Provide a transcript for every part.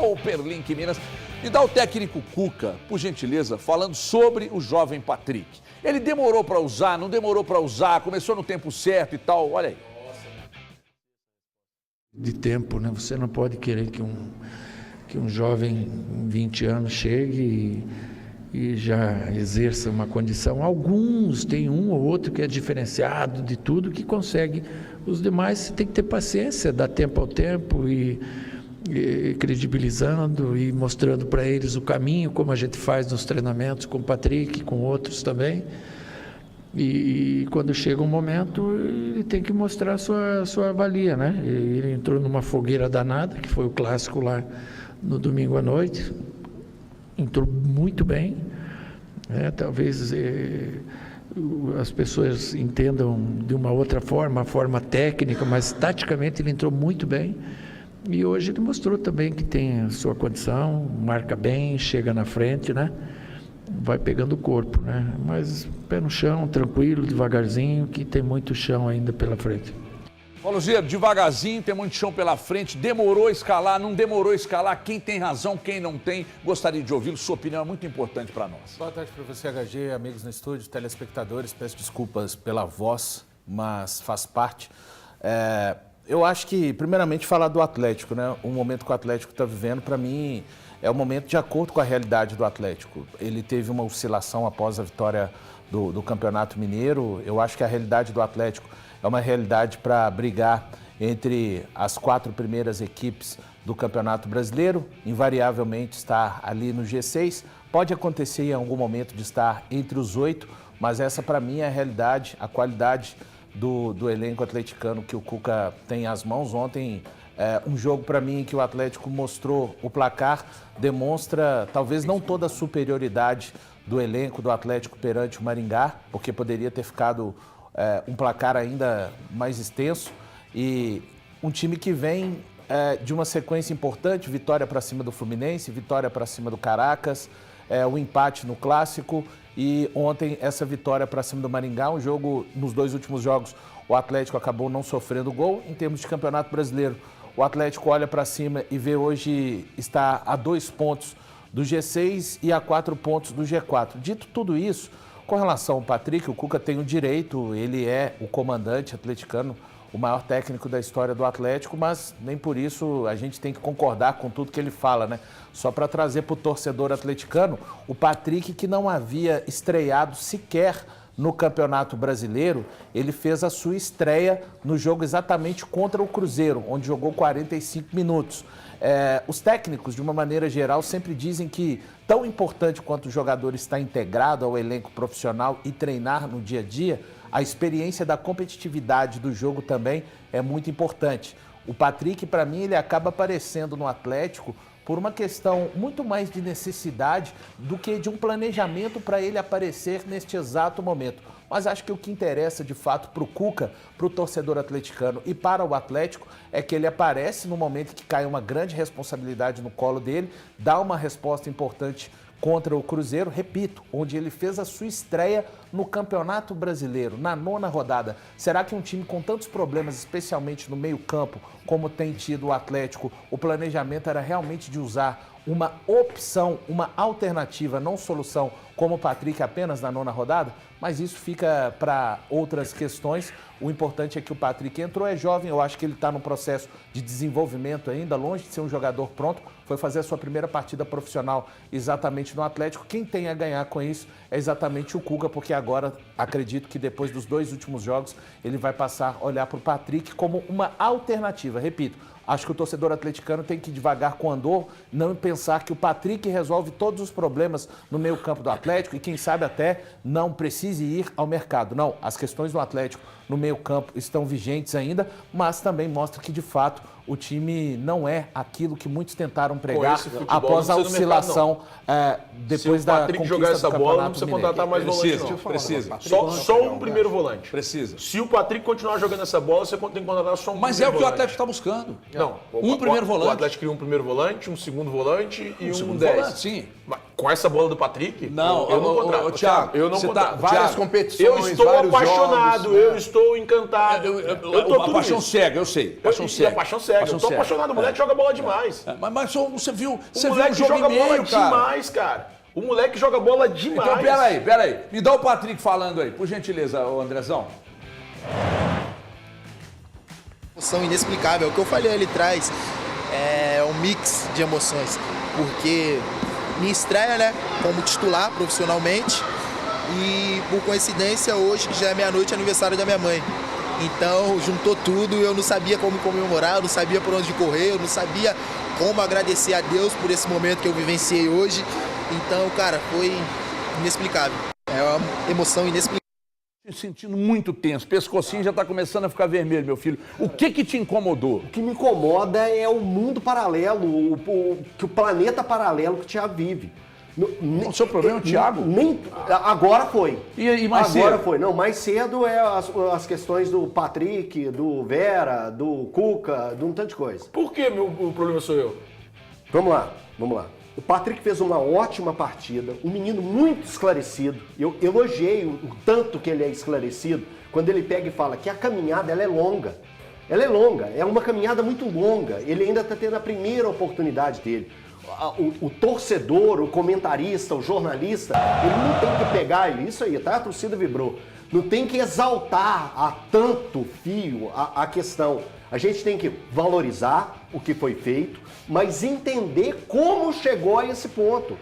Cooperlink Minas. Me dá o técnico Cuca, por gentileza, falando sobre o jovem Patrick. Ele demorou para usar, não demorou para usar, começou no tempo certo e tal, olha aí. De tempo, né? Você não pode querer que um jovem, 20 anos, chegue e já exerça uma condição. Alguns, tem um ou outro que é diferenciado de tudo, que consegue. Os demais você tem que ter paciência, dar tempo ao tempo e credibilizando e mostrando para eles o caminho, como a gente faz nos treinamentos com o Patrick, com outros também. E quando chega um momento, ele tem que mostrar a sua valia, né? Ele entrou numa fogueira danada, que foi o clássico lá no domingo à noite, entrou muito bem, né? Talvez as pessoas entendam de uma outra forma, a forma técnica, mas taticamente ele entrou muito bem. E hoje ele mostrou também que tem a sua condição, marca bem, chega na frente, né? Vai pegando o corpo, né? Mas pé no chão, tranquilo, devagarzinho, que tem muito chão ainda pela frente. Paulo Zero, devagarzinho, tem muito chão pela frente, demorou a escalar, não demorou a escalar, quem tem razão, quem não tem, gostaria de ouvi-lo, sua opinião é muito importante para nós. Boa tarde para você, HG, amigos no estúdio, telespectadores, peço desculpas pela voz, mas faz parte. Eu acho que, primeiramente, falar do Atlético, né? O momento que o Atlético está vivendo, para mim, é um momento de acordo com a realidade do Atlético. Ele teve uma oscilação após a vitória do Campeonato Mineiro. Eu acho que a realidade do Atlético é uma realidade para brigar entre as 4 primeiras equipes do Campeonato Brasileiro, invariavelmente estar ali no G6. Pode acontecer em algum momento de estar entre os 8, mas essa para mim é a realidade, a qualidade do elenco atleticano que o Cuca tem às mãos. Ontem, um jogo para mim que o Atlético mostrou o placar, demonstra talvez não toda a superioridade do elenco do Atlético perante o Maringá, porque poderia ter ficado um placar ainda mais extenso, e um time que vem de uma sequência importante, vitória para cima do Fluminense, vitória para cima do Caracas, o empate no Clássico e ontem essa vitória para cima do Maringá, um jogo, nos 2 últimos jogos, o Atlético acabou não sofrendo gol. Em termos de Campeonato Brasileiro, o Atlético olha para cima e vê hoje está a 2 pontos do G6 e a 4 pontos do G4. Dito tudo isso, com relação ao Patrick, o Cuca tem o direito, ele é o comandante atleticano, o maior técnico da história do Atlético, mas nem por isso a gente tem que concordar com tudo que ele fala, né? Só para trazer para o torcedor atleticano, o Patrick, que não havia estreado sequer no Campeonato Brasileiro, ele fez a sua estreia no jogo exatamente contra o Cruzeiro, onde jogou 45 minutos. Os técnicos, de uma maneira geral, sempre dizem que tão importante quanto o jogador estar integrado ao elenco profissional e treinar no dia a dia, a experiência da competitividade do jogo também é muito importante. O Patrick, para mim, ele acaba aparecendo no Atlético por uma questão muito mais de necessidade do que de um planejamento para ele aparecer neste exato momento. Mas acho que o que interessa, de fato, para o Cuca, para o torcedor atleticano e para o Atlético, é que ele aparece no momento que cai uma grande responsabilidade no colo dele, dá uma resposta importante contra o Cruzeiro, repito, onde ele fez a sua estreia no Campeonato Brasileiro, na 9ª rodada. Será que um time com tantos problemas, especialmente no meio-campo, como tem tido o Atlético, o planejamento era realmente de usar uma opção, uma alternativa, não solução, como o Patrick apenas na 9ª rodada? Mas isso fica para outras questões. O importante é que o Patrick entrou, é jovem, eu acho que ele está no processo de desenvolvimento ainda, longe de ser um jogador pronto, foi fazer a sua primeira partida profissional exatamente no Atlético. Quem tem a ganhar com isso é exatamente o Cuca, porque agora acredito que depois dos 2 últimos jogos ele vai passar a olhar para o Patrick como uma alternativa. Repito, acho que o torcedor atleticano tem que ir devagar com o andor, não pensar que o Patrick resolve todos os problemas no meio campo do Atlético e quem sabe até não precise ir ao mercado. Não, as questões do Atlético no meio campo estão vigentes ainda, mas também mostra que de fato o time não é aquilo que muitos tentaram pregar após a oscilação depois da conquista do Campeonato Mineiro. Se o Patrick jogar essa bola, não precisa contratar mais volante. Precisa. Só um primeiro volante. Precisa. Se o Patrick continuar jogando essa bola, você tem que contratar só um primeiro volante. Mas é o que o Atlético está buscando. Não. Um primeiro volante. O Atlético queria um primeiro volante, um segundo volante e um segundo 10. volante, sim. Com essa bola do Patrick? Não, eu não contrato. Thiago, eu não você contrato. tá Várias Thiago, competições, Eu estou vários apaixonado, jogos, eu estou encantado. Eu tô a tudo paixão isso. cega, eu sei. Paixão E cega. a paixão cega. Eu tô apaixonado, o moleque joga bola demais. Mas você viu O um moleque jogo joga e meio, bola cara. demais, cara. O moleque joga bola demais. Então, peraí. Me dá o Patrick falando aí, por gentileza, ô Andrezão. Emoção inexplicável. O que eu falei ali atrás é um mix de emoções. Porque minha estreia, né, como titular profissionalmente, e por coincidência hoje, que já é meia-noite, é aniversário da minha mãe. Então juntou tudo, eu não sabia como comemorar, eu não sabia por onde correr, eu não sabia como agradecer a Deus por esse momento que eu vivenciei hoje. Então, cara, foi inexplicável. É uma emoção inexplicável. Sentindo muito tenso, pescocinho já tá começando a ficar vermelho, meu filho. O que te incomodou? O que me incomoda é o mundo paralelo, o planeta paralelo que o Thiago vive. O seu problema é o Thiago? Agora foi. E mais agora cedo? foi. Não, mais cedo é as questões do Patrick, do Vera, do Cuca, de um tanto de coisa. Por que o problema sou eu? Vamos lá. O Patrick fez uma ótima partida, um menino muito esclarecido. Eu elogiei o tanto que ele é esclarecido quando ele pega e fala que a caminhada ela é longa. Ela é longa, é uma caminhada muito longa. Ele ainda está tendo a primeira oportunidade dele. O torcedor, o comentarista, o jornalista, ele não tem que pegar, isso aí, tá? A torcida vibrou. Não tem que exaltar a tanto fio a questão. A gente tem que valorizar o que foi feito, mas entender como chegou a esse ponto.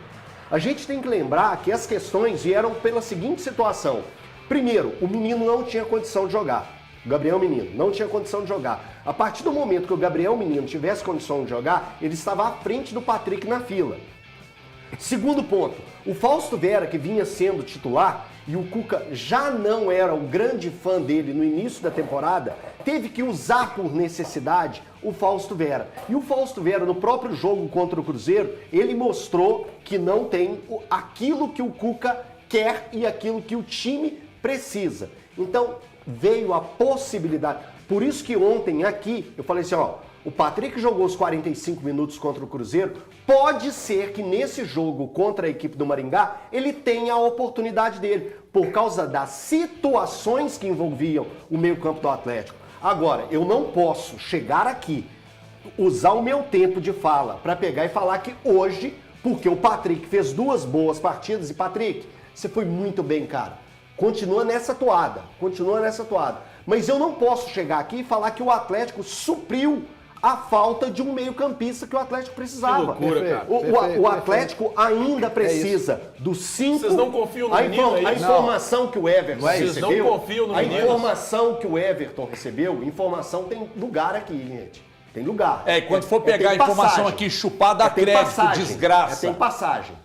A gente tem que lembrar que as questões vieram pela seguinte situação. Primeiro, o menino não tinha condição de jogar. O Gabriel Menino não tinha condição de jogar. A partir do momento que o Gabriel Menino tivesse condição de jogar, ele estava à frente do Patrick na fila. Segundo ponto, o Fausto Vera, que vinha sendo titular, e o Cuca já não era um grande fã dele no início da temporada, teve que usar por necessidade o Fausto Vera. E o Fausto Vera, no próprio jogo contra o Cruzeiro, ele mostrou que não tem aquilo que o Cuca quer e aquilo que o time precisa. Então, veio a possibilidade. Por isso que ontem aqui, eu falei assim, ó, o Patrick jogou os 45 minutos contra o Cruzeiro, pode ser que nesse jogo contra a equipe do Maringá, ele tenha a oportunidade dele, por causa das situações que envolviam o meio-campo do Atlético. Agora, eu não posso chegar aqui, usar o meu tempo de fala para pegar e falar que hoje, porque o Patrick fez 2 boas partidas, e Patrick, você foi muito bem, cara. Continua nessa toada. Mas eu não posso chegar aqui e falar que o Atlético supriu a falta de um meio-campista que o Atlético precisava. Que loucura, cara. O Atlético ainda precisa dos 5... Vocês não confiam no menino aí? A informação que o Everton recebeu... Vocês não confiam no menino? A informação que o Everton recebeu, informação tem lugar aqui, gente. Tem lugar. Quando for pegar a informação aqui, chupar, dá crédito, desgraça. Tem passagem.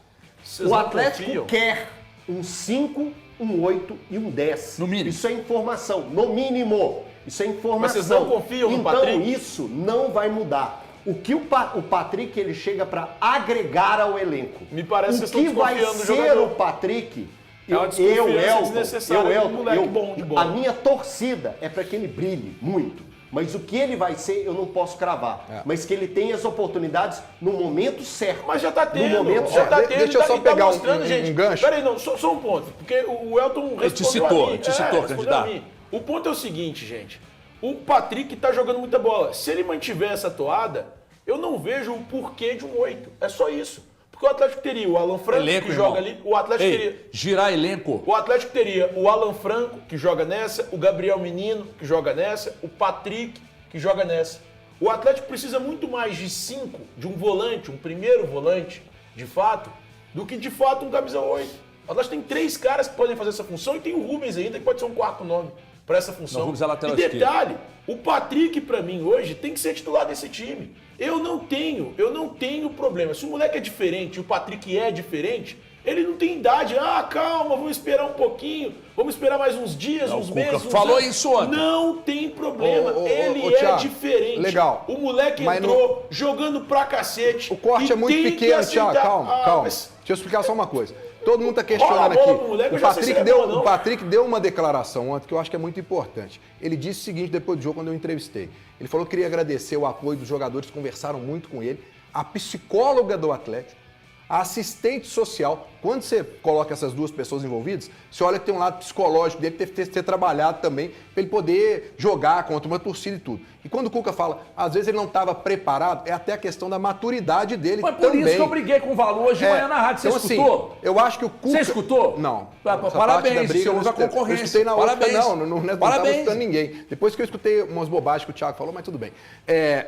Vocês O não Atlético confiam? quer um 5, um 8 e um 10. No mínimo. Isso é informação, no mínimo. Isso é informação. Mas vocês não confiam no Patrick? Então isso não vai mudar. O que o Patrick ele chega para agregar ao elenco. Me parece que o vocês que estão vai desconfiando do ser jogador. o Patrick? É uma desconfiança desnecessária de um moleque bom de bola. A minha torcida é para que ele brilhe muito. Mas o que ele vai ser, eu não posso cravar. Mas que ele tenha as oportunidades no momento certo. Mas já tá tendo. No momento Já certo. tá tendo. Deixa eu só pegar mostrando, um gente. gancho. Peraí, não, só um ponto. Porque o Elton respondeu te citou, respondeu candidato. a mim. O ponto é o seguinte, gente. O Patrick tá jogando muita bola. Se ele mantiver essa toada, eu não vejo o porquê de um 8. É só isso. Porque o Atlético teria o Alan Franco, Elenco, que irmão. joga ali. O Atlético teria... girar elenco. O Atlético teria o Alan Franco, que joga nessa, o Gabriel Menino, que joga nessa, o Patrick, que joga nessa. O Atlético precisa muito mais de 5, de um volante, um primeiro volante, de fato, do que de fato um camisa 8. O Atlético tem 3 caras que podem fazer essa função e tem o Rubens ainda, que pode ser um 4 nome para essa função. Não, o Rubens é lateral e detalhe, o Patrick, para mim, hoje, tem que ser titular desse time. Eu não tenho problema. Se o moleque é diferente, o Patrick é diferente, ele não tem idade. Ah, calma, vamos esperar um pouquinho, vamos esperar mais uns dias, uns Cuca meses. falou anos. isso ontem. Não tem problema, ele é Thiago, diferente. legal. O moleque Mas entrou jogando pra cacete. O corte e é muito tem que pequeno, aceitar. Thiago. Calma. Mas Deixa eu explicar só uma coisa. Todo mundo está Rola a questionando bola aqui. pro moleque, eu já sei se é bom ou não. O Patrick deu uma declaração ontem que eu acho que é muito importante. Ele disse o seguinte depois do jogo, quando eu entrevistei. Ele falou que queria agradecer o apoio dos jogadores que conversaram muito com ele, a psicóloga do Atlético, A assistente social, quando você coloca essas duas pessoas envolvidas, você olha que tem um lado psicológico dele que teve que ser trabalhado também para ele poder jogar contra uma torcida e tudo. E quando o Cuca fala, às vezes ele não estava preparado, é até a questão da maturidade dele Mas por também. isso que eu briguei com o Valor hoje de manhã na rádio. Você então, escutou? Assim, eu acho que o Cuca... Você escutou? Não. Parabéns, você ouve a concorrência. Eu escutei na outra, Parabéns. não estava escutando ninguém. Depois que eu escutei umas bobagens que o Thiago falou, mas tudo bem.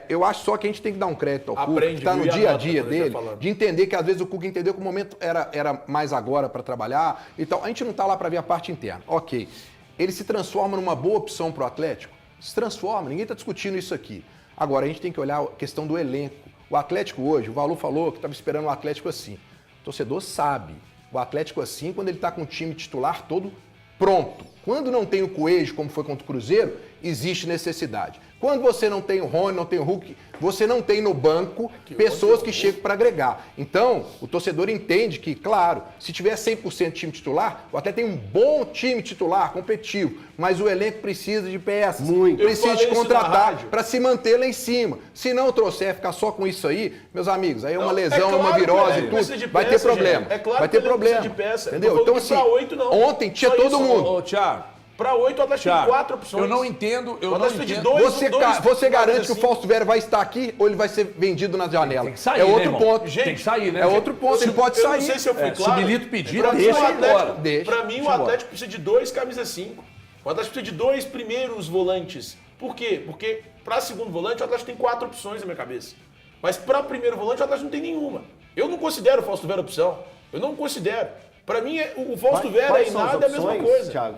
Eu acho só que a gente tem que dar um crédito ao Cuca, que está no dia a dia dele, de entender que às vezes o Cuca entendeu que o momento era mais agora para trabalhar. Então, a gente não está lá para ver a parte interna. Ok. Ele se transforma numa boa opção para o Atlético? Se transforma, ninguém está discutindo isso aqui. Agora, a gente tem que olhar a questão do elenco. O Atlético hoje, o Valu falou que estava esperando o Atlético assim. O torcedor sabe. O Atlético assim, quando ele está com o time titular todo pronto. Quando não tem o Coelho, como foi contra o Cruzeiro, existe necessidade. Quando você não tem o Rony, não tem o Hulk, você não tem no banco pessoas que chegam para agregar. Então, o torcedor entende que, claro, se tiver 100% time titular, o Atlético tem um bom time titular, competitivo, mas o elenco precisa de peças, precisa de contratar para se manter lá em cima. Se não trouxer, ficar só com isso aí, meus amigos, aí é uma lesão, uma virose e tudo, vai ter problema. É claro vai ter problema. De peça. Entendeu? Então, assim, ontem tinha todo mundo. Ô, Thiago. Para 8, o Atlético tem 4 opções. Eu não entendo. Você garante que o Fausto Vera vai estar aqui ou ele vai ser vendido na janela? Tem que sair, é outro né, ponto. Gente, tem que sair, né? É outro ponto. Ele pode sair. Eu não sei se eu fui claro. Se Milito pedir, deixa ele embora. Para mim, o Atlético precisa de 2 camisa 5. O Atlético precisa de 2 primeiros volantes. Por quê? Porque para segundo volante, o Atlético tem 4 opções na minha cabeça. Mas para primeiro volante, o Atlético não tem nenhuma. Eu não considero o Fausto Vera opção. Eu não considero. Para mim, o Fausto Vera e nada é a mesma coisa.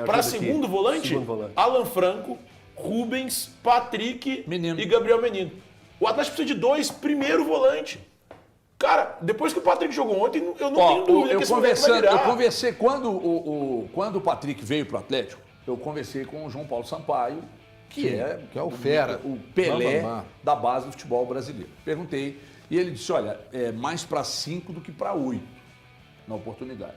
Para segundo volante, Alan Franco, Rubens, Patrick e Gabriel Menino. O Atlético precisa de 2 primeiro volante. Cara, depois que o Patrick jogou ontem, eu não tenho dúvida que esse moleque vai virar. Eu conversei, quando o Patrick veio para o Atlético, eu conversei com o João Paulo Sampaio, que é o fera, o Pelé da base do futebol brasileiro. Perguntei, e ele disse, olha, é mais para 5 do que para 8. Na oportunidade.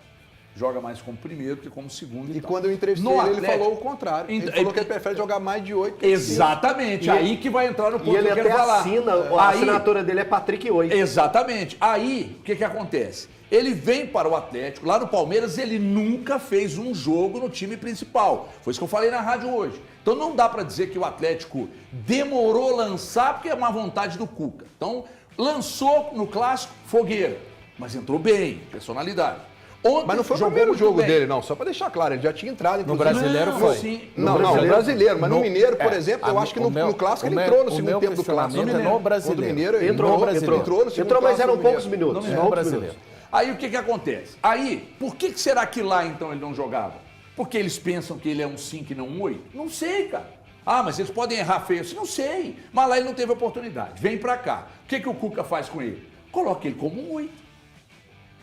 Joga mais como primeiro que como segundo. E quando eu entrevistei ele falou o contrário. Ele falou que ele prefere jogar mais de 8 que exatamente. 5. Aí que vai entrar no ponto que eu quero falar. A aí, assinatura dele é Patrick 8. Exatamente. Aí, o que acontece? Ele vem para o Atlético, lá no Palmeiras, ele nunca fez um jogo no time principal. Foi isso que eu falei na rádio hoje. Então não dá para dizer que o Atlético demorou a lançar porque é má vontade do Cuca. Então, lançou no Clássico, fogueira. Mas entrou bem, personalidade. Ontem, mas não foi o primeiro jogo dele, não. Só para deixar claro, ele já tinha entrado. No Brasileiro foi. Sim. No Brasileiro. Mas no Mineiro, por exemplo, eu acho que no Clássico ele entrou no segundo tempo do Clássico. No Brasileiro. Entrou no segundo tempo. Entrou, mas eram poucos minutos. No Brasileiro. Aí o que acontece? Aí, por que será que lá então ele não jogava? Porque eles pensam que ele é um 5 e não um 8? Não sei, cara. Ah, mas eles podem errar feio. Não sei. Mas lá ele não teve oportunidade. Vem pra cá. O que o Cuca faz com ele? Coloca ele como um 8.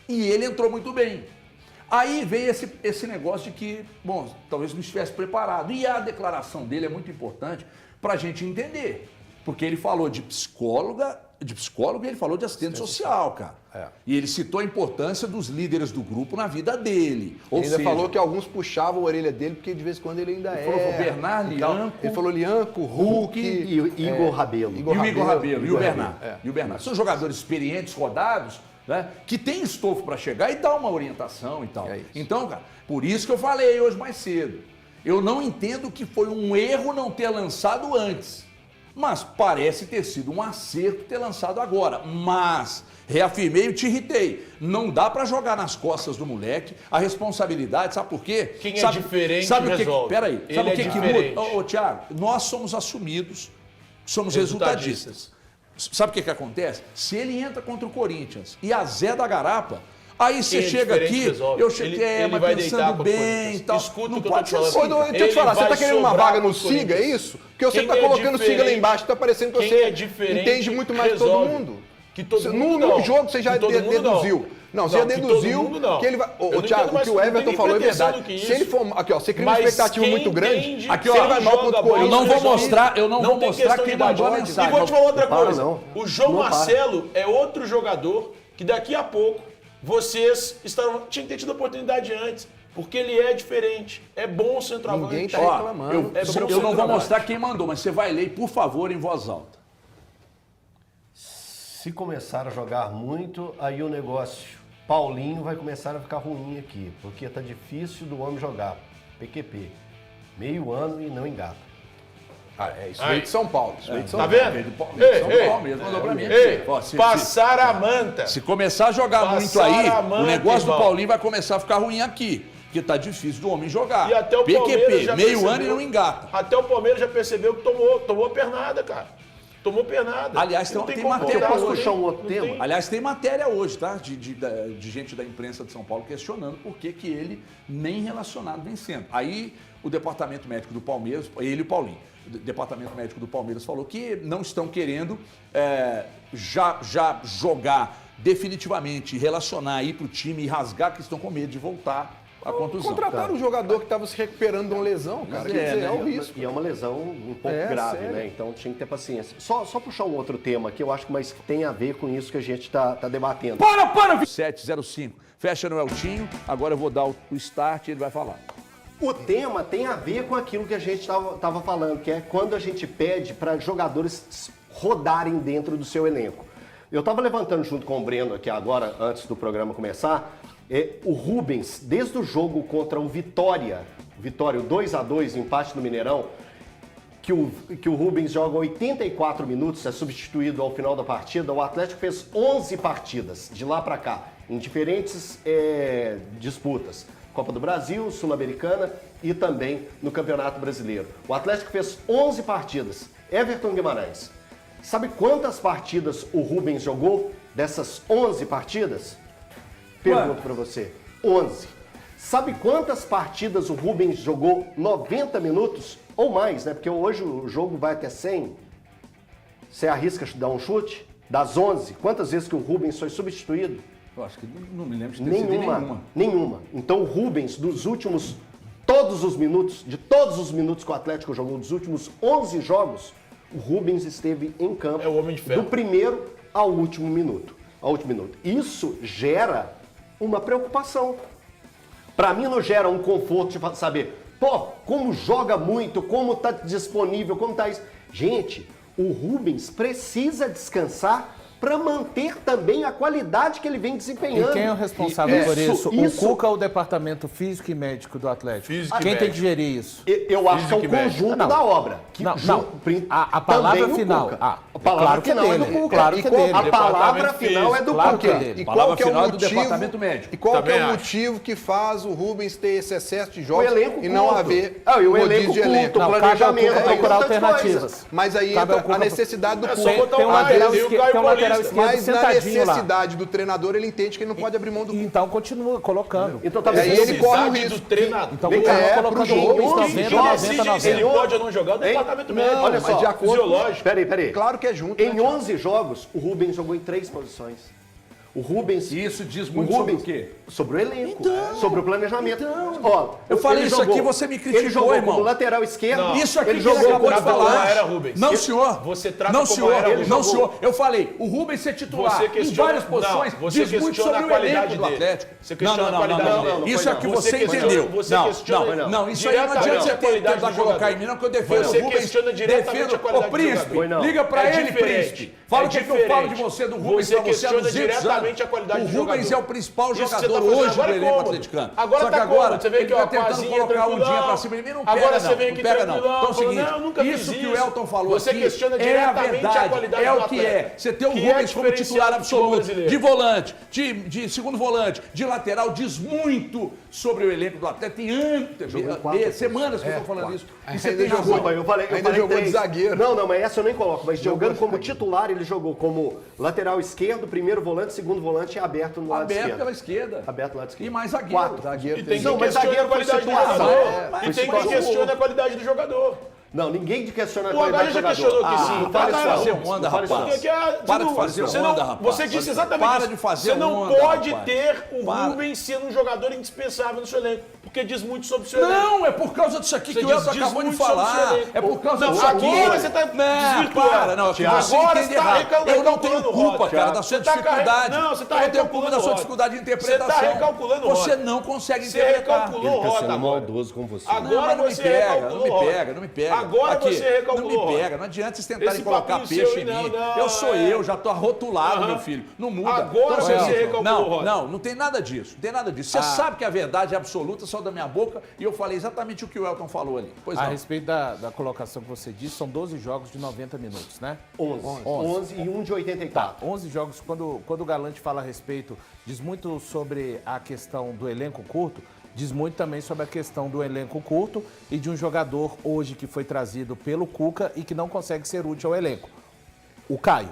E ele entrou muito bem. Aí veio esse negócio de que, bom, talvez não estivesse preparado. E a declaração dele é muito importante para a gente entender. Porque ele falou de psicólogo e ele falou de assistente social, cara. E ele citou a importância dos líderes do grupo na vida dele. Ou ele ainda falou que alguns puxavam a orelha dele, porque de vez em quando ele ainda falou Bernard, Lianco. Ele falou Lianco, Hulk e Igor Rabelo. E o Igor Rabelo, e o Bernard. E o Bernard. São jogadores experientes, rodados, né, que tem estofo para chegar e dar uma orientação e tal. Então, cara, por isso que eu falei hoje mais cedo. Eu não entendo que foi um erro não ter lançado antes. Mas parece ter sido um acerto ter lançado agora. Mas, reafirmei e te irritei. Não dá para jogar nas costas do moleque a responsabilidade, sabe por quê? Quem é diferente sabe resolve. Peraí, sabe o que diferente. muda? Ô, Thiago, nós somos assumidos, somos resultadistas. Sabe o que acontece? Se ele entra contra o Corinthians e a Zé da Garapa, aí você chega aqui, resolve. Eu cheguei, mas pensando bem e tal. Escuta não o que pode ser assim. Deixa eu te falar, você tá querendo uma vaga no Siga, é isso? Porque você tá colocando o Siga lá embaixo, tá parecendo que você entende muito mais que todo mundo. Que todo mundo num jogo você já deduziu. Não, você já deduziu que ele vai... Ô, Thiago, o que o Everton falou é verdade. Se ele for... Aqui, ó, você cria uma expectativa muito grande. Aqui, ó, se ele vai mal contra o Corinthians... Eu não vou mostrar quem mandou a mensagem. E vou te falar outra coisa. O João Marcelo é outro jogador que daqui a pouco vocês tinham que ter tido a oportunidade antes. Porque ele é diferente. É bom o centroavante. Ninguém tá reclamando. Eu não vou mostrar quem mandou, mas você vai ler, por favor, em voz alta. Se começar a jogar muito, aí o negócio Paulinho vai começar a ficar ruim aqui, porque tá difícil do homem jogar. PQP. Meio ano e não engata. Isso veio de São Paulo. Isso veio de São Tá Paulo. vendo? Veio de São Paulo mesmo, mandou pra mim. Ei, Ó, passar a manta. Se começar a jogar muito Passar aí, a manta, o negócio irmão. do Paulinho vai começar a ficar ruim aqui. Porque tá difícil do homem jogar. E até o Palmeiras PQP, já meio percebeu, ano e não engata. Até o Palmeiras já percebeu que tomou pernada, cara. Tomou pernada. Aliás, Não tem como matéria voltar, Posso não puxar tem- um outro não tema? tem- Aliás, tem matéria hoje, tá? De gente da imprensa de São Paulo questionando por que ele nem relacionado vem sendo. Aí o departamento médico do Palmeiras, ele e o Paulinho, o departamento médico do Palmeiras falou que não estão querendo já jogar definitivamente, relacionar aí pro time e rasgar, que estão com medo de voltar a contusão. Contrataram um jogador que estava se recuperando de uma lesão, cara. Mas Quer dizer, né? é o risco. E é uma lesão um pouco grave, sério. né? Então tinha que ter paciência. Só puxar um outro tema aqui, eu acho que mais tem a ver com isso que a gente tá debatendo. Para! 705. Fecha no Eltinho, agora eu vou dar o start e ele vai falar. O tema tem a ver com aquilo que a gente estava falando, que é quando a gente pede para jogadores rodarem dentro do seu elenco. Eu estava levantando junto com o Breno aqui agora, antes do programa começar, o Rubens, desde o jogo contra o Vitória, o 2-2, empate no Mineirão, que o Rubens joga 84 minutos, é substituído ao final da partida, o Atlético fez 11 partidas de lá para cá, em diferentes disputas. Copa do Brasil, Sul-Americana e também no Campeonato Brasileiro. O Atlético fez 11 partidas. Everton Guimarães, sabe quantas partidas o Rubens jogou dessas 11 partidas? Pergunto para você. 11. Sabe quantas partidas o Rubens jogou 90 minutos ou mais, né? Porque hoje o jogo vai até 100. Você arrisca dar um chute? Das 11, quantas vezes que o Rubens foi substituído? Eu acho que não me lembro de ter sido nenhuma. Nenhuma. Então o Rubens, de todos os minutos que o Atlético jogou, dos últimos 11 jogos, o Rubens esteve em campo É o homem de ferro. do primeiro ao último minuto. Isso gera uma preocupação. Para mim não gera um conforto de saber, como joga muito, como tá disponível, como tá isso. Gente, o Rubens precisa descansar para manter também a qualidade que ele vem desempenhando. E quem é o responsável por isso? O Isso- Cuca ou o departamento físico e médico do Atlético? Físico e Quem tem médico. que gerir isso? Eu acho que é o Físico e médico. conjunto Não. da obra. A palavra também o final. Cuca. Ah, A palavra claro que é final é do dele. Cuca. Claro E que é qual- dele. A palavra Departamento final é do Claro Cuca. que é dele. E Palavra qual que é final o é do motivo, departamento médico. E qual que Também é o acho. motivo que faz o Rubens ter esse excesso de O jogos elenco e não curto. haver E o rodízio elenco de elenco? curto, o Não, cabe ao planejamento, Cuca tem procurar tantas alternativas. coisas. Mas aí Cabe ao entra a Cuca- necessidade do É só clube. botar Tem um o lateral Caio esquerdo, tem um lateral Paulista. esquerdo Mas na sentadinho lá. necessidade do treinador, ele entende que ele não pode abrir mão do clube. Então continua colocando. Então tá E aí vendo? ele corre o Necessidade risco. do treinador. Então Vem continua cá, colocando pro o jogo, Rubens quem 90, Quem 90, decide se ele 90. pode ou não jogar é o departamento médico. Olha só, mas de acordo- fisiológico. Peraí. Claro que é junto. Em né, Thiago? 11 jogos, o Rubens jogou em 3 posições. O Rubens... E isso diz o muito sobre Rubens, o quê? Sobre o elenco, sobre o planejamento. Ó, Eu falei ele isso aqui, você me criticou, ele jogou irmão. como lateral esquerdo. Não. Isso aqui ele que ele jogou acabou de como falar. como era, Rubens. Não, senhor. Você trata não, como senhor. era, Não, Rubens. senhor. Eu falei, o Rubens ser titular Você em questiona- várias posições não, você diz muito questiona sobre a o qualidade elenco do dele. Atlético. Você questiona a qualidade dele. Isso é o que Você você questiona- entendeu. você Não, questiona não, não. Isso aí não diretamente adianta a você qualidade tentar do colocar jogador. em mim, não, que eu defendo Você o Rubens. questiona diretamente defendo a qualidade o do príncipe. jogador. Não. Liga pra É ele, diferente. príncipe. Fala É o que eu falo de diferente. você do Rubens Você pra você há questiona 200 diretamente anos. a qualidade O do Rubens jogador. é o principal Isso que você jogador tá fazendo hoje do agora é elenco cômodo. atleticano. Agora Só que tá agora cômodo. Você vê ele aqui, ó, tá tentando Pazinha, colocar um tranquilão. dia pra cima de mim. Não Agora pega, você não. vem Não aqui pega, não. tranquilão, Então é o falando, seguinte, não, eu nunca fiz isso que isso. o Elton falou Você aqui questiona é a diretamente a verdade. qualidade É do o que atleta. é. Você ter o Que Rubens é como titular diferenciado do futebol absoluto, brasileiro. de volante, de segundo volante, de lateral, diz muito sobre o elenco do Atlético. Tem semanas que eu estou falando isso. E você Ainda tem jogou, razão. Eu falei jogou três. de zagueiro. Não, mas essa eu nem coloco. Mas jogando como titular, ele jogou como lateral esquerdo, primeiro volante, segundo volante e aberto no lado Aberto esquerdo. pela esquerda. Aberto no lado esquerdo. E mais zagueiro. Quatro. Zagueiro E tem tem Não, que mas questionar a zagueiro foi qualidade do situação. jogador. É, E foi tem que situação. questionar a qualidade do jogador. Não, ninguém de questiona a O qualidade H do já jogador. questionou que sim. Não fale Para isso, de fazer não. onda, Não fale isso, rapaz. não. Porque aqui Para de fazer você onda, não, rapaz. Você disse exatamente Para isso. de fazer Você não onda, pode rapaz. ter o Para. Rubens sendo um jogador indispensável no seu elenco, porque diz muito sobre o seu elenco. Não, é por causa disso aqui Você que o Elton diz acabou de muito sobre o seu falar. elenco. É por causa Não, disso aqui. agora você tá Não, desvirtuando. para, não. Thiago, Você agora entende você tá errado. Eu não tenho recalculando o culpa, Rocha. cara, da sua Você tá dificuldade. Não, você tá eu não tenho culpa da recalculando sua o dificuldade de Rocha. interpretação. Você tá recalculando o Você Rocha. não consegue Você interpretar. recalculou o Rota agora. maldoso com você. Agora Não, mas você não me pega, recalculou não me o Rota. pega, não me pega. Agora você recalculou. Não me pega, não adianta vocês tentarem Esse colocar papinho peixe seu, em mim. não, Eu sou eu, já tô rotulado, meu filho. Não muda. Agora você recalculou, Rosa. Não tem nada disso. Não tem nada disso. Você sabe que a verdade é absoluta, só da minha boca, e eu falei exatamente o que o Elton falou ali. Pois A não. respeito da colocação que você disse, são 12 jogos de 90 minutos, né? 11 e um de 84. 11 jogos, quando o Galante fala a respeito, diz muito sobre a questão do elenco curto, diz muito também sobre a questão do elenco curto e de um jogador hoje que foi trazido pelo Cuca e que não consegue ser útil ao elenco. O Caio.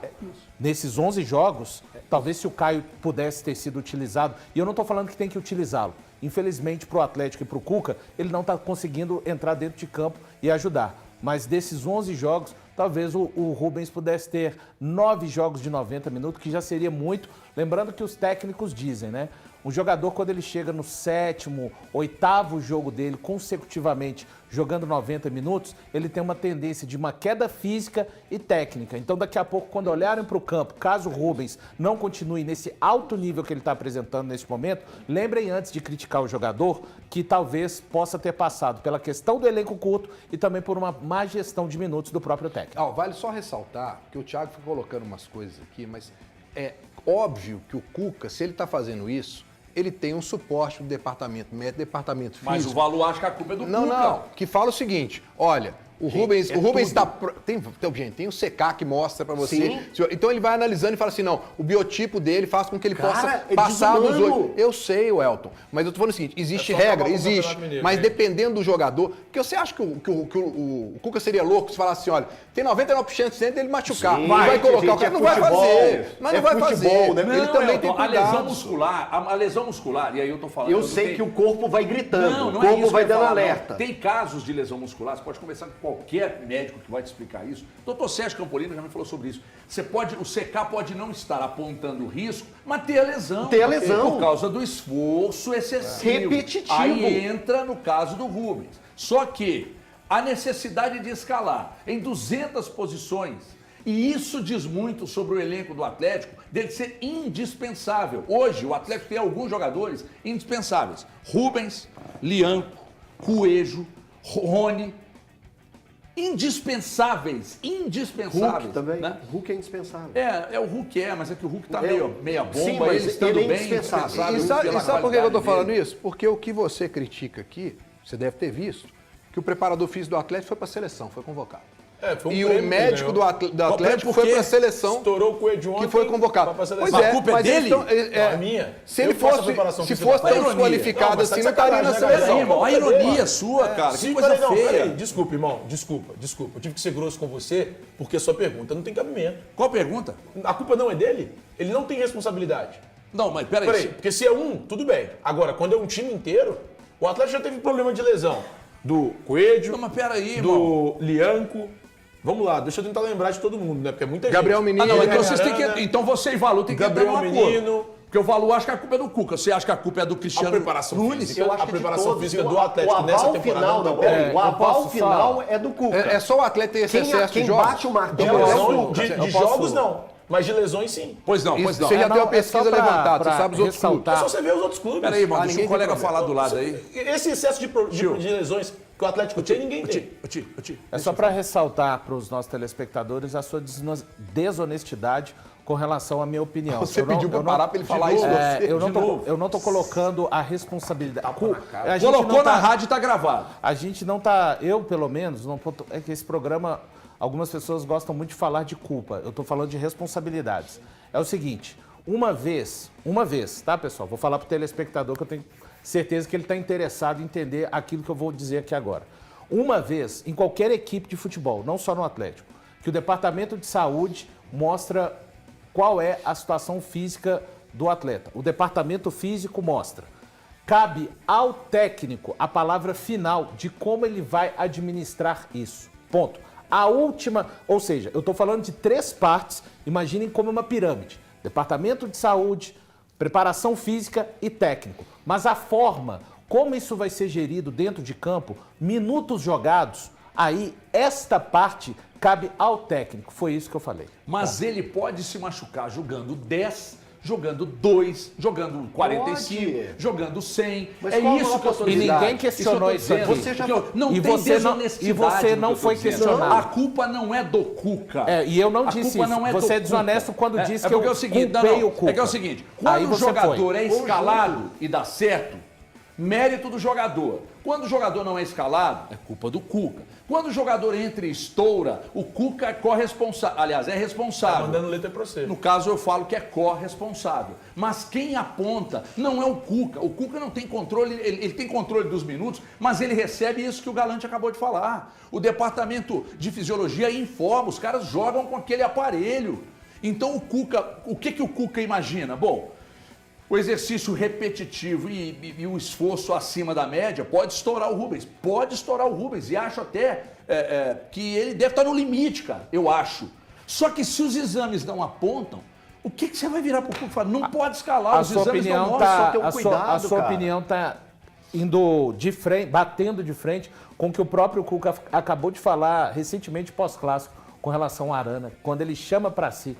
Nesses 11 jogos, talvez se o Caio pudesse ter sido utilizado, e eu não estou falando que tem que utilizá-lo, infelizmente para o Atlético e para o Cuca, ele não está conseguindo entrar dentro de campo e ajudar. Mas desses 11 jogos, talvez o Rubens pudesse ter 9 jogos de 90 minutos, que já seria muito. Lembrando que os técnicos dizem, né? Um jogador, quando ele chega no 7º, 8º jogo dele consecutivamente, jogando 90 minutos, ele tem uma tendência de uma queda física e técnica. Então, daqui a pouco, quando olharem para o campo, caso o Rubens não continue nesse alto nível que ele está apresentando nesse momento, lembrem antes de criticar o jogador que talvez possa ter passado pela questão do elenco curto e também por uma má gestão de minutos do próprio técnico. Vale só ressaltar que o Thiago foi colocando umas coisas aqui, mas é óbvio que o Cuca, se ele está fazendo isso, ele tem um suporte do departamento médico, departamento físico. Mas o Valu acha que a culpa é do Cuca. Não, que fala o seguinte, olha, o Rubens está... Tem o CK que mostra pra você. Sim. Então ele vai analisando e fala assim, não, o biotipo dele faz com que ele possa é passar dos desumano. 8. Eu sei, Elton, mas eu tô falando o seguinte, existe só regra, acabar com o existe, Campeonato Mineiro, mas né? dependendo do jogador, porque você acha que o Cuca seria louco se falasse assim, olha, tem 99% dele machucar, Sim, vai colocar, o gente, cara não vai futebol, fazer, mas não vai futebol, fazer. né? Ele também tem a lesão cuidado. muscular, a lesão muscular, e aí eu tô falando... Eu sei que o corpo vai gritando, Não o é corpo isso vai que eu dando ia falar, não. alerta. Tem casos de lesão muscular, você pode conversar com qualquer médico que vai te explicar isso. Doutor Sérgio Campolino já me falou sobre isso. O CK pode não estar apontando o risco, mas ter a lesão. Ter a lesão. Por causa do esforço excessivo. Repetitivo. Aí entra no caso do Rubens. Só que a necessidade de escalar em 200 posições, e isso diz muito sobre o elenco do Atlético, dele ser indispensável. Hoje, o Atlético tem alguns jogadores indispensáveis. Rubens, Lianco, Coelho, Rony, indispensáveis. Hulk também. Né? Hulk é indispensável. O Hulk mas é que o Hulk tá meia bomba, Sim, mas ele estando ele é bem, indispensável. E sabe pela por que eu tô qualidade falando dele. isso? Porque o que você critica aqui, você deve ter visto, que o preparador físico do Atlético foi para a seleção, foi convocado. Foi um E prêmio o médico que ele do Atlético foi para a seleção, estourou o Coelho ontem, que foi convocado. vai pra Pois seleção. A culpa é mas dele? eles tão- Não, é minha. Se ele Eu faço a fosse, preparação se física fosse da tão ironia. desqualificado Não, mas assim, tá não estaria na sacanagem, né, seleção. Peraí, irmão, a Cadê? ironia sua, cara, que coisa feia. Peraí, desculpa, irmão, desculpa. Eu tive que ser grosso com você, porque a sua pergunta não tem cabimento. Qual pergunta? A culpa não é dele? Ele não tem responsabilidade. Não, mas peraí. Peraí, porque se é um, tudo bem. Agora, quando é um time inteiro, o Atlético já teve problema de lesão. Do Coelho, Não, mas peraí, irmão. do Lianco. Vamos lá, deixa eu tentar lembrar de todo mundo, né? Porque é muita Gabriel gente. Menino. Então Guilherme vocês têm Arana, que. Então você e Valu tem que entrar Gabriel num acordo. Menino. Porque o Valu acha que a culpa é do Cuca. Você acha que a culpa é do A Cristiano preparação Nunes? física, Eu acho a que preparação de todos, física do Atlético o nessa aval temporada final, não tá não, boa. peraí, o aval posso final falar? é do Cuca. É só o atleta ter esse excesso Quem de jogos? bate o De, martelo é o lesão, Cuca. de jogos não, mas de lesões sim. Pois não, pois Isso, não. você já tem uma é pesquisa só pra- levantada, pra você sabe os outros clubes. É ressaltar. só você ver os outros clubes. Peraí, irmão, deixa ninguém o colega tem problema. falar do lado aí. Esse excesso de lesões que o Atlético tem, ninguém tem. É só para ressaltar para os nossos telespectadores a sua desonestidade com relação à minha opinião. Você Eu não- pediu para eu não- parar para ele falar isso. você. Eu não tô colocando a responsabilidade. A gente Colocou não tá- na rádio e tá gravado. A gente não tá, eu pelo menos, não tô- é que esse programa, algumas pessoas gostam muito de falar de culpa. Eu tô falando de responsabilidades. É o seguinte, uma vez, tá, pessoal? Vou falar pro telespectador que eu tenho certeza que ele está interessado em entender aquilo que eu vou dizer aqui agora. Uma vez, em qualquer equipe de futebol, não só no Atlético, que o departamento de saúde mostra qual é a situação física do atleta. O departamento físico mostra. Cabe ao técnico a palavra final de como ele vai administrar isso. Ponto. A última, ou seja, eu estou falando de 3 partes, imaginem como uma pirâmide. Departamento de saúde, preparação física e técnico. Mas a forma, como isso vai ser gerido dentro de campo, minutos jogados, aí esta parte cabe ao técnico. Foi isso que eu falei. Mas ele pode se machucar jogando 10 jogando 2, jogando 45, Pode. jogando 100. Mas É qual a isso maior que eu estou E dizendo. ninguém questionou isso aqui. Você já Não E tem você não- desonestidade e você no não que eu tô foi dizendo. questionado. A culpa não é do Cuca. E eu não A disse culpa isso. não é Você é do desonesto Cuca. quando disse que porque eu é o seguinte, culpei não, o Cuca. é que é o seguinte, Aí quando o você jogador foi. é escalado e dá certo, mérito do jogador. Quando o jogador não é escalado, é culpa do Cuca. Quando o jogador entra e estoura, o Cuca é corresponsável. Aliás, é responsável. Tá mandando letra pra você. No caso, eu falo que é corresponsável. Mas quem aponta não é o Cuca. O Cuca não tem controle, ele tem controle dos minutos, mas ele recebe isso que o Galante acabou de falar. O departamento de fisiologia informa, os caras jogam com aquele aparelho. Então o Cuca, o que o Cuca imagina? Bom, o exercício repetitivo e o esforço acima da média pode estourar o Rubens. Pode estourar o Rubens. E acho até que ele deve estar no limite, cara. Eu acho. Só que se os exames não apontam, o que você vai virar pro Cuca e falar? Não pode escalar, os exames não mostram. só tem um a cuidado, sua cara. opinião tá indo de frente, batendo de frente com o que o próprio Cuca acabou de falar recentemente pós-clássico com relação ao Arana, quando ele chama para si.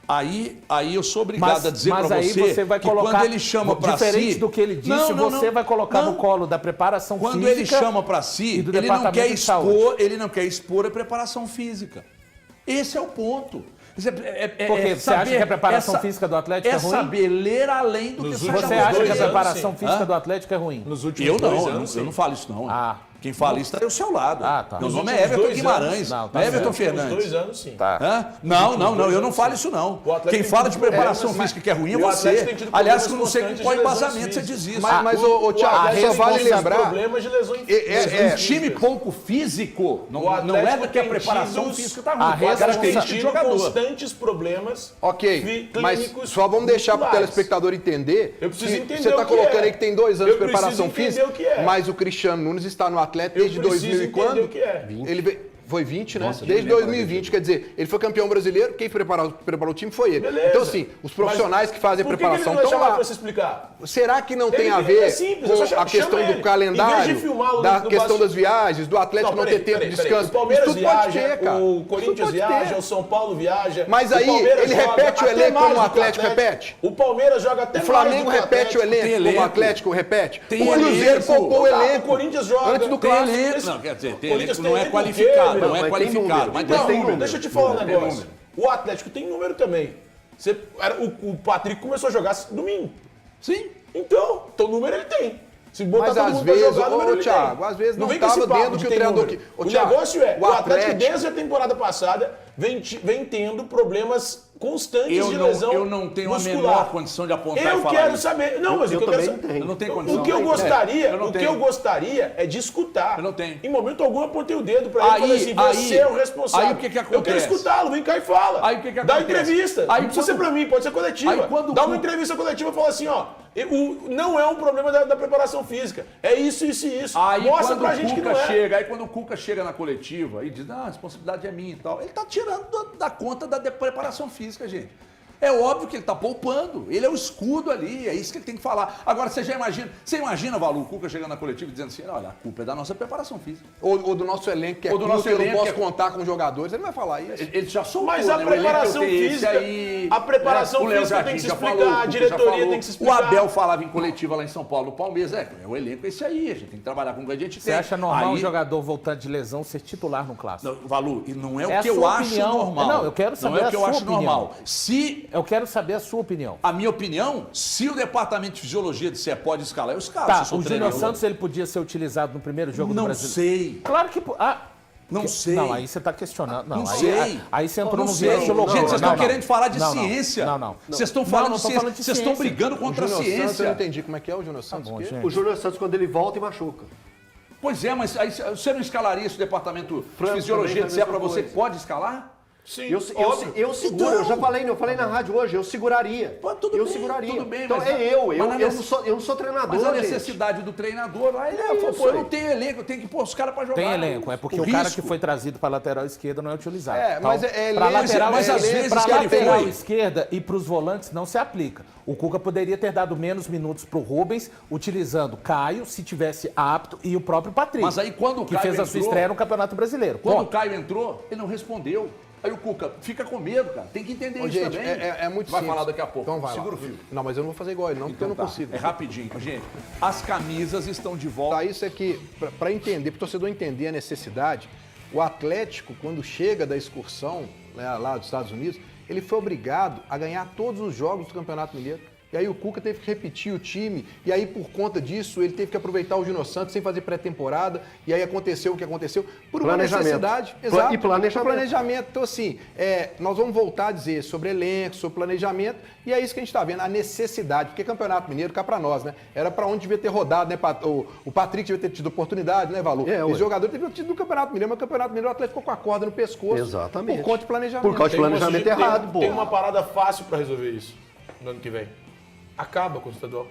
Aí eu sou obrigado a dizer mas para aí você vai que colocar, quando ele chama para si... diferente do que ele disse, você vai colocar no colo da preparação quando física. Quando ele chama para si, e do ele não departamento quer de saúde. ele não quer expor a preparação física. Esse é o ponto. Porque você acha que a preparação física do Atlético é ruim? É saber ler além do que Nos você últimos Você acha que a anos, preparação sim. física do Atlético é ruim? Nos últimos Eu 2 não, anos, eu não falo isso não. Ah. Quem fala isso está ao seu lado. Ah, tá. Meu Nos nome é últimos Everton 2 Guimarães, anos. não Tá é Everton Nos Fernandes. 2 anos, sim. Tá. Hã? Não, eu não falo isso não. O Atlético Quem tem fala de tido preparação problemas, física que é ruim é o Atlético você. tem tido Aliás, que eu problemas não sei com constantes qual de lesões embasamento você físicas. diz isso. Mas ô, Thiago, só vale lembrar... problemas de lesões Um time pouco físico não é porque a preparação física está ruim. a A característica de tido jogador. constantes problemas Ok, mas clínicos só vamos deixar para o musculares. telespectador entender. Eu preciso que entender você está o que colocando é. aí que tem 2 anos de Eu preparação preciso física, entender o que é. mas o Cristiano Nunes está no Atlético desde Eu preciso 2000 e quando? entender o que é. Ele foi 20, né? Nossa, Desde nem lembro 2020, quer dizer, ele foi campeão brasileiro, quem preparou o time foi ele. Beleza. Então, assim, os profissionais que fazem a Por preparação que ele estão não vai chamar lá. para se explicar? Será que não tem Ele- a é ver simples, com é só a questão chama ele. do Em calendário, vez de filmá-lo da no questão bastidor- das viagens, do Atlético não ter tempo de descanso? O Palmeiras Isso tudo pode viaja, ter, cara. o Isso Corinthians pode ter. viaja, o São Paulo viaja. Mas o aí, Palmeiras ele joga repete o até elenco mais como o do que Atlético repete? O Palmeiras joga até O Flamengo mais do que repete o elenco como elenco. o Atlético repete? Tem O Cruzeiro elenco. poupou o O elenco. Corinthians joga. Antes do Tem clássico. elenco. Não, quer dizer, tem Corinthians elenco, não é tem qualificado, elenco, não é mas tem qualificado. número. Mas Mas tem número. número. Deixa eu te falar um Tem negócio. número. O Atlético tem número também. O Patrick começou a jogar domingo. Sim. Então o número ele tem. Se botar Mas todo às mundo pra vezes, jogar, número ô ele Thiago, tem. às vezes não vem com esse tava papo dentro de que o tem treinador... número. Ô, O Thiago, negócio é, o o Atlético Atlético... desde a temporada passada vem tendo problemas constantes de lesão Eu não tenho muscular. a menor condição de apontar e Eu falar quero isso. saber. Não, mas Eu o que eu quero também saber. tenho. Eu não tenho condição. O que eu gostaria, Eu não o que tenho. eu gostaria é de escutar. Eu não tenho. Em momento algum eu apontei o dedo pra ele e Aí- falei assim, você aí- é o responsável. aí o que que Eu quero acontece? escutá-lo, vem cá e fala. Aí o que que Dá acontece? entrevista. Aí Não precisa ser quando- pra mim, pode ser coletiva. Aí quando Dá o uma Cuca- entrevista coletiva e fala assim, ó, não é um problema da preparação física. É isso, isso e isso. Aí Mostra quando pra o gente que Cuca não é. chega, aí quando o Cuca chega na coletiva e diz, a responsabilidade é minha e tal, ele tá tirando da conta da preparação física, gente. É óbvio que ele tá poupando, ele é o escudo ali, é isso que ele tem que falar. Agora, você imagina, Valu, o Cuca chegando na coletiva e dizendo assim, olha, a culpa é da nossa preparação física. Ou do nosso elenco, que é Ou do curto, nosso eu não elenco, posso que é- contar com jogadores. Ele não vai falar isso. Ele já soltou, Mas a né? O elenco preparação tem esse física- aí, a preparação o Léo física Jardim tem que se já explicar, falou, o a Cuca já diretoria falou, tem que se O explicar. Abel falava em coletiva lá em São Paulo, no Palmeiras, o elenco é esse aí, a gente tem que trabalhar com o que a gente Você tem. acha normal um Aí- jogador voltando de lesão ser titular no clássico? Não, Valu, e não é É o a que eu sua acho opinião. normal. Não, eu quero saber Não é o a que eu sua acho opinião. normal. Se Eu quero saber a sua opinião. a minha opinião, se o departamento de fisiologia disser pode escalar, eu escalo. Tá, se eu sou o Júnior treinador. Santos ele podia ser utilizado no primeiro jogo do Não Brasil? sei. Claro que... Não sei. Não, aí você está questionando. Não, Não aí, sei. Aí você entrou Não no sei. viés de loucura. Gente, vocês Não, estão não. querendo falar de Não, não. ciência. Não. Vocês estão Não, falando não de tô ciência. falando de Vocês estão ciência. brigando O contra a Júnior Santos, eu não ciência. entendi como é que é o Júnior Santos. bom, que? gente. O Júnior Santos, quando ele volta e machuca. Pois é, mas aí você não escalaria se o departamento de Franco fisiologia também disser faz a para mesma você coisa. que pode escalar? Sim, Eu seguro, eu já falei, eu falei na rádio hoje, eu seguraria. Pô, tudo eu bem, seguraria. tudo bem, então mas- é eu mas na não sou treinador, Mas a gente. necessidade do treinador lá, ele É isso pô, eu aí. não tenho elenco, eu tenho que pôr os caras para jogar. Tem elenco, é porque o cara risco. que foi trazido para lateral esquerda não é utilizado. É, mas é pra elenco, lateral, mas às vezes pra que ele lateral foi. esquerda e para os volantes não se aplica. O Cuca poderia ter dado menos minutos para o Rubens, utilizando Caio, se tivesse apto, e o próprio Patrick. Mas aí quando o que Caio fez a sua entrou- estreia no Campeonato Brasileiro. Quando Bom, o Caio entrou, ele não respondeu. Aí o Cuca fica com medo, cara. Tem que entender isso gente, também. é muito vai simples. falar daqui a pouco. Então vai Segura lá. o fio. Não, mas eu não vou fazer igual ele, não, porque eu não consigo. É rapidinho. Gente, as camisas estão de volta. Tá, isso é que, para entender, para o torcedor entender a necessidade, o Atlético, quando chega da excursão, né, lá dos Estados Unidos, ele foi obrigado a ganhar todos os jogos do Campeonato Mineiro. E aí o Cuca teve que repetir o time, e aí por conta disso ele teve que aproveitar o Júnior Santos sem fazer pré-temporada, e aí aconteceu o que aconteceu por uma necessidade. Exato. E planejamento. Planejamento. Então assim, nós vamos voltar a dizer sobre elenco, sobre planejamento, e é isso que a gente está vendo, a necessidade, porque Campeonato Mineiro cá para nós, né? Era para onde devia ter rodado, né? O Patrick devia ter tido oportunidade, né, Valor? Esse jogador devia ter tido no Campeonato Mineiro, mas o Campeonato Mineiro o Atlético ficou com a corda no pescoço. Exatamente. Por conta de planejamento. Por causa de planejamento errado, pô. Tem uma parada fácil para resolver isso no ano que vem. Acaba com o estadual.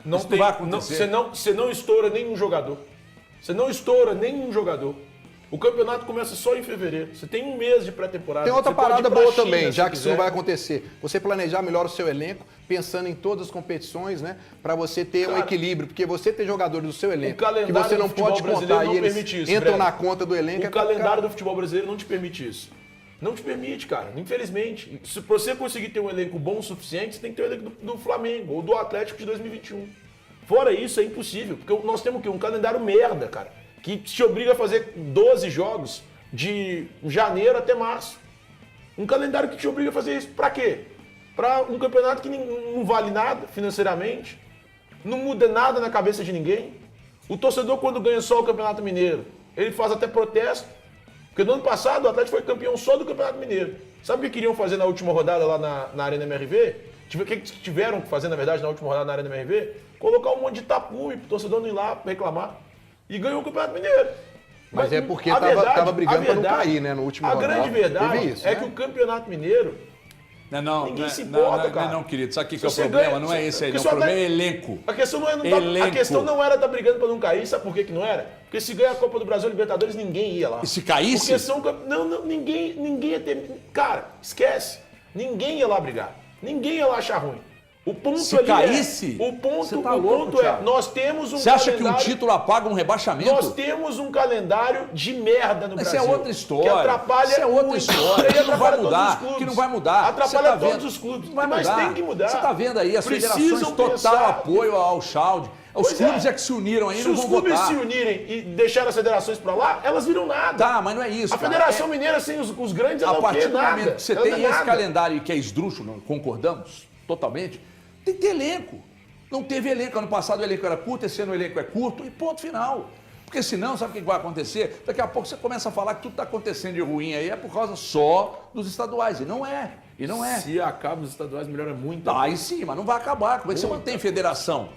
Não Isso tem, não vai acontecer. você não estoura nenhum jogador. Você não estoura nenhum jogador. O campeonato começa só em fevereiro. Você tem um mês de pré-temporada. Tem outra Você pode ir parada pra boa China, também, se já que isso quiser. não vai acontecer. Você planejar melhor o seu elenco, pensando em todas as competições, né? Para você ter um equilíbrio. Porque você ter jogadores do seu elenco que você não pode contar e eles entram na conta do elenco. O calendário do futebol brasileiro não te permite isso. Não te permite, cara. Infelizmente. Se você conseguir ter um elenco bom o suficiente, você tem que ter o elenco do Flamengo ou do Atlético de 2021. Fora isso, é impossível. Porque nós temos o quê? Um calendário merda, cara. Que te obriga a fazer 12 jogos de janeiro até março. Um calendário que te obriga a fazer isso. Pra quê? Pra um campeonato que não vale nada financeiramente. Não muda nada na cabeça de ninguém. O torcedor, quando ganha só o Campeonato Mineiro, ele faz até protesto. Porque no ano passado o Atlético foi campeão só do Campeonato Mineiro. Sabe o que queriam fazer na última rodada lá na Arena MRV? O que tiveram que fazer, na verdade, na última rodada na Arena MRV? Colocar um monte de tapume pro torcedor não ir lá reclamar. E ganhou o Campeonato Mineiro. Mas é porque tava brigando para não cair, né? No último A rodada. grande verdade Teve isso, é né? que o Campeonato Mineiro... Ninguém se importa, cara. Não, querido. Sabe o que é o você problema? ganha- Não é esse aí, porque não. O só problema dá- é elenco. A questão não é Elenco. a questão não era estar brigando para não cair, sabe por que não era? Porque se ganha a Copa do Brasil e Libertadores, ninguém ia lá. E se caísse? Porque são ninguém ia ter. Cara, esquece. Ninguém ia lá brigar. Ninguém ia lá achar ruim. O ponto Se ali caísse, o ponto, você tá o louco, ponto é, Thiago. nós temos um Você acha que um calendário- título apaga um rebaixamento? Nós temos um calendário de merda no Isso Brasil. é outra história. Que atrapalha Isso é outra muito. história. E Que não vai atrapalha todos mudar. os clubes. Que não vai mudar. Atrapalha Você tá todos vendo? os clubes. Não vai Mas mudar. tem que mudar. Você está vendo aí as Precisam federações total pensar. apoio ao Chalde. Os Pois clubes é que se uniram aí Se não os vão clubes votar. se unirem e deixarem as federações pra lá, elas viram nada. Tá, mas não é isso. A cara. Federação Mineira, sem os grandes, ela A não partir quer do nada. momento que você Ela tem não é esse nada. calendário que é esdrúxulo, concordamos totalmente, tem que ter elenco. Não teve elenco. Ano passado o elenco era curto, esse ano o elenco é curto e ponto final. Porque senão, sabe o que vai acontecer? Daqui a pouco você começa a falar que tudo está acontecendo de ruim aí é por causa só dos estaduais. E não é. E não é. Se acaba os estaduais, melhora muito. Aí sim, mas não vai acabar. Como é que você mantém federação?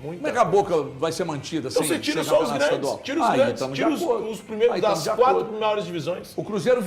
Como é que a Boca vai ser mantida Então sem você tira sem só os campeonato grandes. estadual? Tira os Aí grandes. estamos de Tira acordo. os primeiros Aí das estamos de 4 acordo. maiores divisões. O Cruzeiro